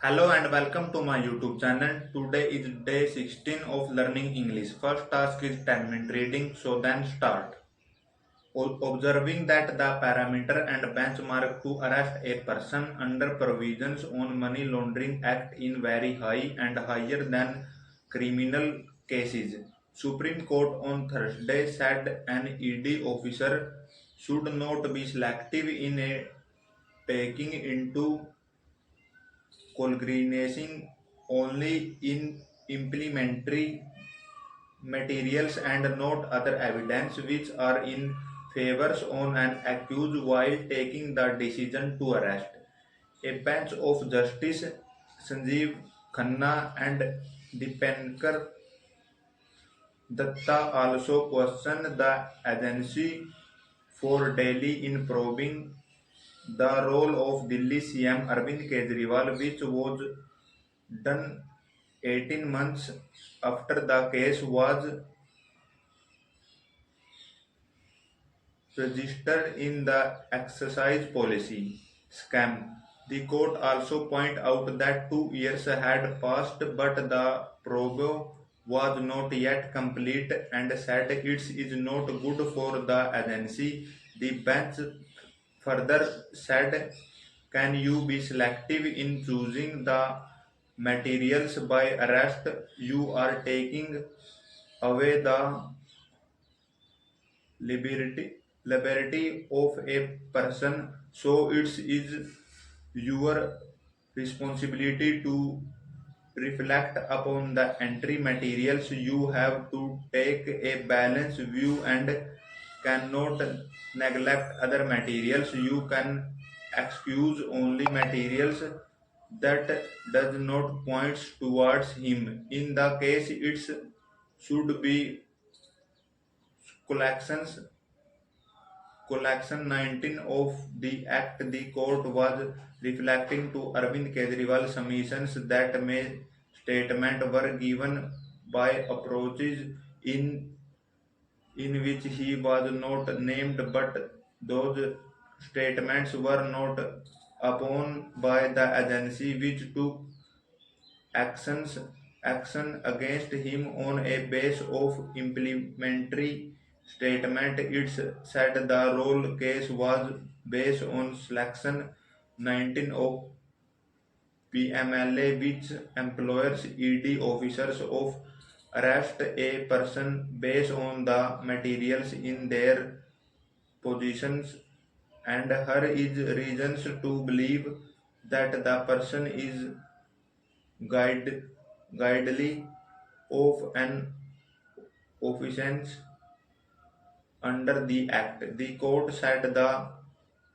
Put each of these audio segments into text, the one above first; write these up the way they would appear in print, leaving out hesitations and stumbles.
Hello and welcome to my YouTube channel. Today is day 16 of learning English. First task is 10-minute reading, so then start. Observing that the parameter and benchmark to arrest a person under provisions on Money Laundering Act in very high and higher than criminal cases. Supreme Court on Thursday said an ED officer should not be selective in taking into cognizance only in implementary materials and not other evidence which are in favors on an accused while taking the decision to arrest. A bench of Justice Sanjeev Khanna and Dipankar Datta also questioned the agency for Delhi in probing the role of Delhi CM Arvind Kejriwal, which was done 18 months after the case was registered in the exercise policy scam. The court also pointed out that 2 years had passed but the probe was not yet complete and said it is not good for the agency. The bench further said, can you be selective in choosing the materials by arrest? You are taking away the liberty liberty of a person, so it is your responsibility to reflect upon the entry materials. You have to take a balanced view and cannot neglect other materials. You can excuse only materials that does not points towards him. In the case it should be collections Collection 19 of the Act. The court was reflecting to Arvind Kejriwal submissions that may statements were given by approaches in which he was not named, but those statements were not upon by the agency which took actions action against him on a base of implementary statement. It said the role case was based on selection 19 of PMLA, which employers ED officers of arrest a person based on the materials in their positions and her is reasons to believe that the person is guide, guidely of an offense under the Act. The court said the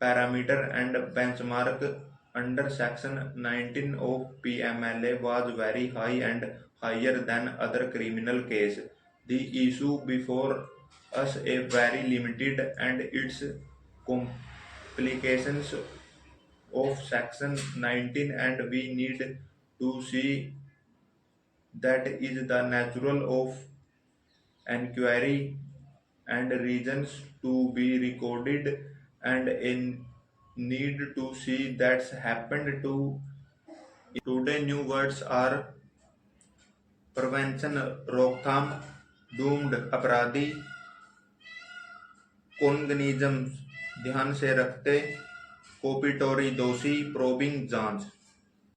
parameter and benchmark under Section 19 of PMLA was very high and higher than other criminal case. The issue before us a very limited and its complications of Section 19 and we need to see that is the natural of enquiry and reasons to be recorded and a need to see that's happened to. Today new words are prevention, रोकथाम, doomed अपराधी, कॉग्निजम ध्यान से रखते, कोपिटोरी दोषी, probing जांच.